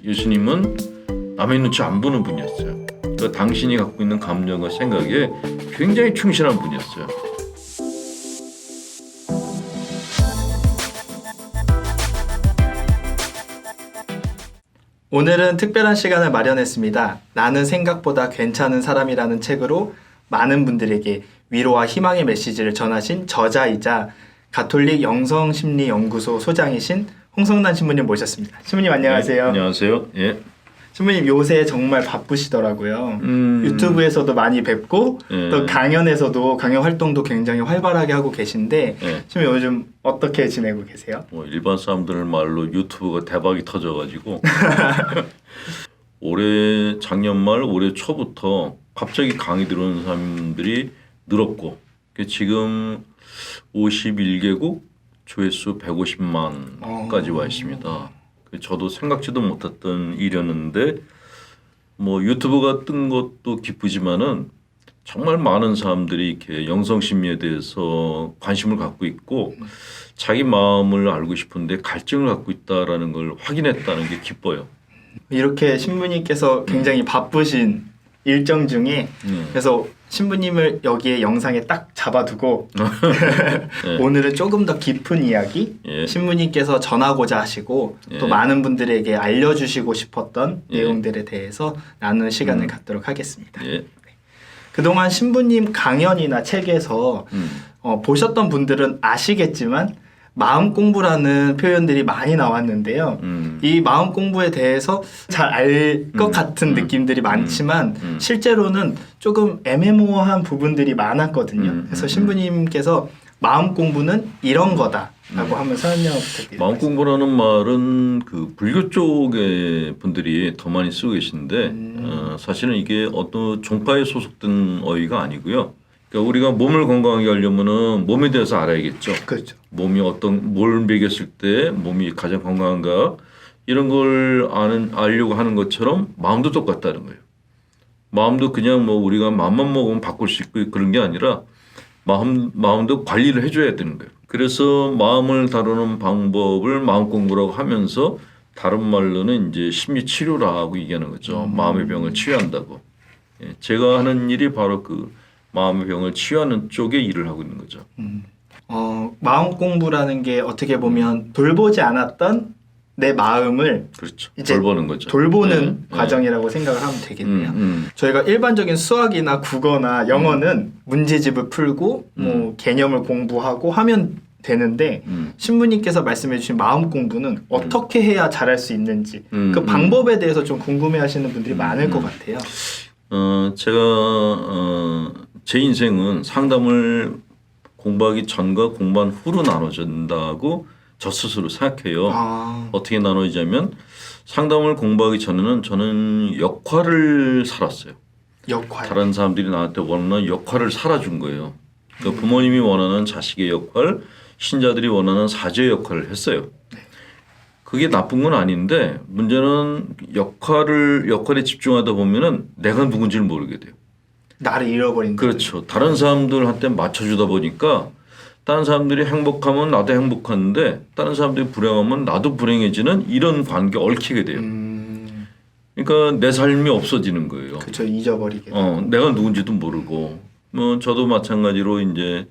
예수님은 남의 눈치 안 보는 분이었어요. 그러니까 당신이 갖고 있는 감정과 생각에 굉장히 충실한 분이었어요. 오늘은 특별한 시간을 마련했습니다. 나는 생각보다 괜찮은 사람이라는 책으로 많은 분들에게 위로와 희망의 메시지를 전하신 저자이자 가톨릭 영성심리연구소 소장이신 홍성난 신부님 모셨습니다. 신부님 안녕하세요. 네, 안녕하세요. 예. 신부님 요새 정말 바쁘시더라고요. 유튜브에서도 많이 뵙고 또 강연 활동도 굉장히 활발하게 하고 계신데 신부님 요즘 어떻게 지내고 계세요? 뭐 일반 사람들 말로 유튜브가 대박이 터져가지고 작년 말 올해 초부터 갑자기 강의 들어오는 사람들이 늘었고 지금 51개국 조회수 150만까지 와 있습니다. 저도 생각지도 못했던 일이었는데 뭐 유튜브가 뜬 것도 기쁘지만은 정말 많은 사람들이 이렇게 영성심리에 대해서 관심을 갖고 있고 자기 마음을 알고 싶은데 갈증을 갖고 있다라는 걸 확인했다는 게 기뻐요. 이렇게 신부님께서 굉장히 바쁘신 일정 중에 그래서 신부님을 여기에 영상에 딱 잡아두고 네. 오늘은 조금 더 깊은 이야기 신부님께서 전하고자 하시고 또 많은 분들에게 알려주시고 싶었던 내용들에 대해서 나누는 시간을 갖도록 하겠습니다. 그동안 신부님 강연이나 책에서 보셨던 분들은 아시겠지만 마음 공부라는 표현들이 많이 나왔는데요. 이 마음 공부에 대해서 잘 알 것 같은 느낌들이 많지만 실제로는 조금 애매모호한 부분들이 많았거든요. 그래서 신부님께서 마음 공부는 이런 거다라고 한번 설명 부탁드립니다. 마음 공부라는 말은 그 불교 쪽의 분들이 더 많이 쓰고 계신데 사실은 이게 어떤 종파에 소속된 어휘가 아니고요. 그러니까 우리가 몸을 건강하게 하려면은 몸에 대해서 알아야겠죠. 그렇죠. 몸이 뭘 먹였을 때 몸이 가장 건강한가 이런 걸 알려고 하는 것처럼 마음도 똑같다는 거예요. 마음도 그냥 뭐 우리가 마음만 먹으면 바꿀 수 있고 그런 게 아니라 마음도 관리를 해줘야 되는 거예요. 그래서 마음을 다루는 방법을 마음 공부라고 하면서 다른 말로는 이제 심리 치료라고 얘기하는 거죠. 마음의 병을 치유한다고. 제가 하는 일이 바로 그 마음의 병을 치유하는 쪽에 일을 하고 있는 거죠. 마음 공부라는 게 어떻게 보면 돌보지 않았던 내 마음을 그렇죠. 이제 돌보는 거죠. 돌보는 과정이라고 생각을 하면 되겠네요. 저희가 일반적인 수학이나 국어나 영어는 문제집을 풀고 뭐 개념을 공부하고 하면 되는데 신부님께서 말씀해 주신 마음 공부는 어떻게 해야 잘할 수 있는지 그 방법에 대해서 좀 궁금해하시는 분들이 많을 것 같아요. 제가 제 인생은 상담을 공부하기 전과 공부한 후로 나눠진다고 저 스스로 생각해요. 어떻게 나눠지냐면 상담을 공부하기 전에는 저는 역할을 살았어요. 역할. 다른 사람들이 나한테 원하는 역할을 살아준 거예요. 그러니까 부모님이 원하는 자식의 역할, 신자들이 원하는 사제의 역할을 했어요. 그게 나쁜 건 아닌데 문제는 역할에 집중하다 보면은 내가 누군지를 모르게 돼요. 나를 잃어버린 거예요. 그렇죠. 다른 사람들한테 맞춰주다 보니까 다른 사람들이 행복하면 나도 행복한데 다른 사람들이 불행하면 나도 불행해지는 이런 관계에 얽히게 돼요. 그러니까 내 삶이 없어지는 거예요. 그렇죠. 잊어버리게. 내가 누군지도 모르고 뭐 저도 마찬가지로 이제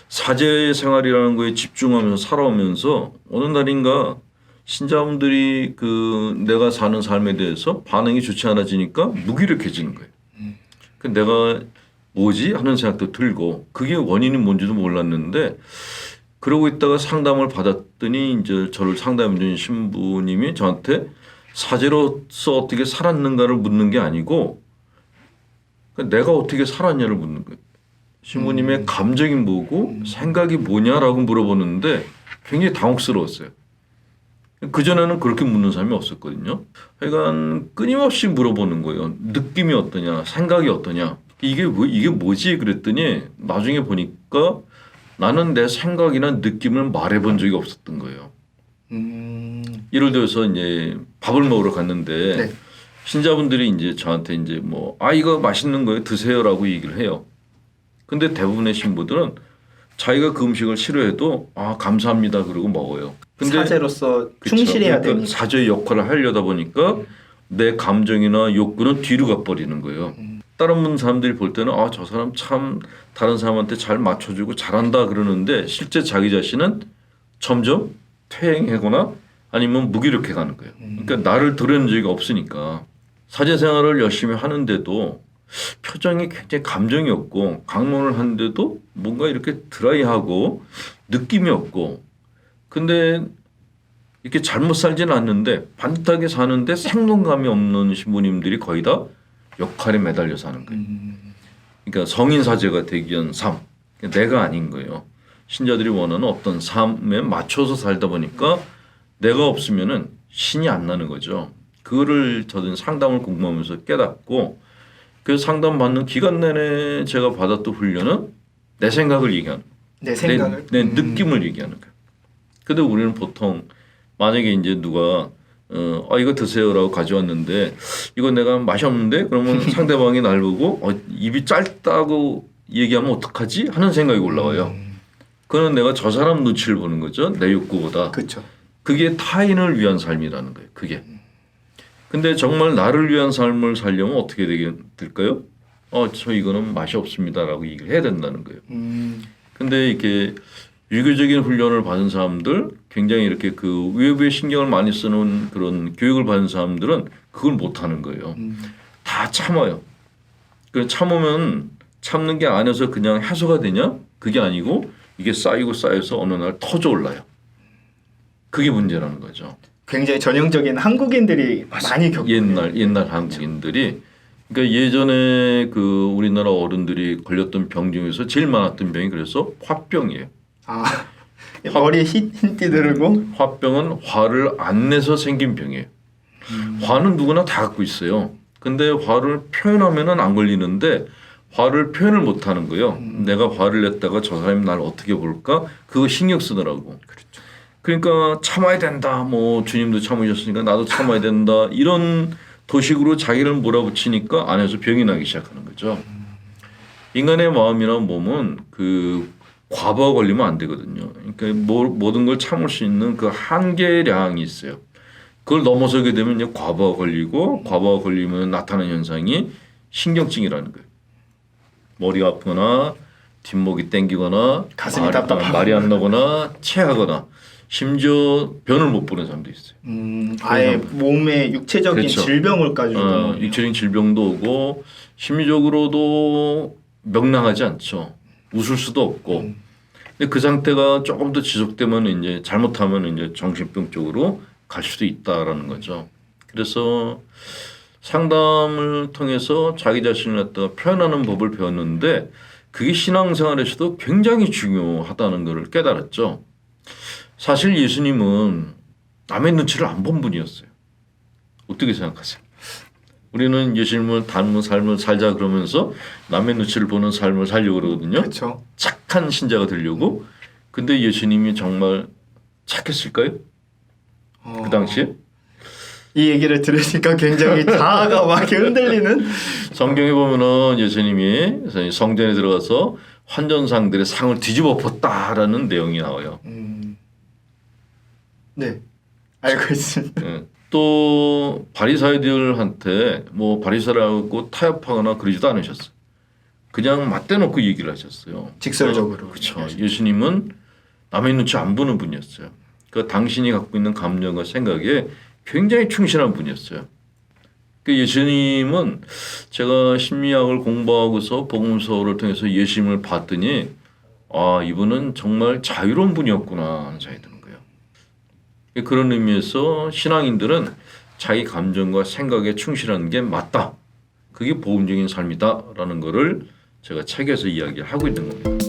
사제 생활이라는 거에 집중하면서 살아오면서 어느 날인가 신자분들이 내가 사는 삶에 대해서 반응이 좋지 않아지니까 무기력해지는 거예요. 내가 뭐지 하는 생각도 들고 그게 원인이 뭔지도 몰랐는데 그러고 있다가 상담을 받았더니 이제 저를 상담해 준 신부님이 저한테 사제로서 어떻게 살았는가를 묻는 게 아니고 내가 어떻게 살았냐를 묻는 거예요. 신부님의 감정이 뭐고 생각이 뭐냐라고 물어보는데 굉장히 당혹스러웠어요. 그전에는 그렇게 묻는 사람이 없었거든요. 하여간 끊임없이 물어보는 거예요. 느낌이 어떠냐, 생각이 어떠냐. 이게 뭐지? 그랬더니 나중에 보니까 나는 내 생각이나 느낌을 말해본 적이 없었던 거예요. 예를 들어서 이제 밥을 먹으러 갔는데 신자분들이 이제 저한테 이제 뭐 이거 맛있는 거예요, 드세요라고 얘기를 해요. 근데 대부분의 신부들은 자기가 그 음식을 싫어해도 감사합니다 그러고 먹어요. 근데 사제로서 그쵸. 충실해야 그러니까 되니까. 사제의 역할을 하려다 보니까 내 감정이나 욕구는 뒤로 가버리는 거예요. 다른 분 사람들이 볼 때는 저 사람 참 다른 사람한테 잘 맞춰주고 잘한다 그러는데 실제 자기 자신은 점점 퇴행하거나 아니면 무기력해 가는 거예요. 그러니까 나를 드러낸 적이 없으니까 사제 생활을 열심히 하는데도 표정이 굉장히 감정이 없고 강론을 하는데도 뭔가 이렇게 드라이하고 느낌이 없고 근데 이렇게 잘못 살지는 않는데 반듯하게 사는데 생동감이 없는 신부님들이 거의 다 역할에 매달려 사는 거예요. 그러니까 성인 사제가 되기 위한 삶, 내가 아닌 거예요. 신자들이 원하는 어떤 삶에 맞춰서 살다 보니까 내가 없으면은 신이 안 나는 거죠. 그거를 저는 상담을 공부하면서 깨닫고 그 상담 받는 기간 내내 제가 받았던 훈련은 내 생각을 얘기하는 거예요. 내 생각을 내 느낌을 얘기하는 거예요. 근데 우리는 보통 만약에 이제 누가 이거 드세요라고 가져왔는데 이거 내가 맛이 없는데 그러면 상대방이 날 보고 입이 짧다고 얘기하면 어떡하지 하는 생각이 올라와요. 그거는 내가 저 사람 눈치를 보는 거죠. 내 욕구보다. 그렇죠. 그게 타인을 위한 삶이라는 거예요. 그게. 근데 정말 나를 위한 삶을 살려면 어떻게 될까요? 저 이거는 맛이 없습니다라고 얘기를 해야 된다는 거예요. 근데 이렇게 유교적인 훈련을 받은 사람들, 굉장히 이렇게 그 외부에 신경을 많이 쓰는 그런 교육을 받은 사람들은 그걸 못 하는 거예요. 다 참아요. 그 참으면 참는 게 안에서 그냥 해소가 되냐? 그게 아니고 이게 쌓이고 쌓여서 어느 날 터져 올라요. 그게 문제라는 거죠. 굉장히 전형적인 한국인들이 많이 겪고 옛날 한국인들이 그러니까 예전에 그 우리나라 어른들이 걸렸던 병 중에서 제일 많았던 병이 그래서 화병이에요. 머리에 흰띠 들고 화병은 화를 안 내서 생긴 병이에요. 화는 누구나 다 갖고 있어요. 근데 화를 표현하면은 안 걸리는데 화를 표현을 못 하는 거예요. 내가 화를 냈다가 저 사람이 날 어떻게 볼까? 그거 신경 쓰더라고. 그렇죠. 그러니까 참아야 된다. 뭐 주님도 참으셨으니까 나도 참아야 된다. 이런 도식으로 자기를 몰아붙이니까 안에서 병이 나기 시작하는 거죠. 인간의 마음이나 몸은 그 과부하 걸리면 안 되거든요. 그러니까 모든 걸 참을 수 있는 그 한계량이 있어요. 그걸 넘어서게 되면 이제 과부하 걸리면 나타나는 현상이 신경증이라는 거예요. 머리가 아프거나 뒷목이 땡기거나 가슴이 답답하거나 말이 안 나거나 체하거나 심지어 변을 못 보는 사람도 있어요. 아예 몸에 육체적인 그렇죠. 질병을 가지고 육체적인 질병도 오고 심리적으로도 명랑하지 않죠. 웃을 수도 없고. 근데 그 상태가 조금 더 지속되면 이제 잘못하면 이제 정신병 쪽으로 갈 수도 있다라는 거죠. 그래서 상담을 통해서 자기 자신을 갖다가 표현하는 법을 배웠는데 그게 신앙생활에서도 굉장히 중요하다는 것을 깨달았죠. 사실 예수님은 남의 눈치를 안 본 분이었어요. 어떻게 생각하세요? 우리는 예수님을 닮은 삶을 살자 그러면서 남의 눈치를 보는 삶을 살려고 그러거든요. 그렇죠. 착한 신자가 되려고. 근데 예수님이 정말 착했을까요? 그 당시에? 이 얘기를 들으니까 굉장히 자아가 막 흔들리는. 성경에 보면은 예수님이 성전에 들어가서 환전상들의 상을 뒤집어 엎었다라는 내용이 나와요. 네, 알고 있습니다. 네. 또 바리사이들한테 뭐 바리사라고 타협하거나 그러지도 않으셨어요. 그냥 맞대놓고 얘기를 하셨어요. 직설적으로. 그렇죠. 예수님은 남의 눈치 안 보는 분이었어요. 그 당신이 갖고 있는 감정과 생각에 굉장히 충실한 분이었어요. 그 예수님은 제가 심리학을 공부하고서 복음서를 통해서 예수님을 봤더니 이분은 정말 자유로운 분이었구나 하는 생각이 드는 거예요. 그런 의미에서 신앙인들은 자기 감정과 생각에 충실하는 게 맞다. 그게 복음적인 삶이다라는 거를 제가 책에서 이야기하고 있는 겁니다.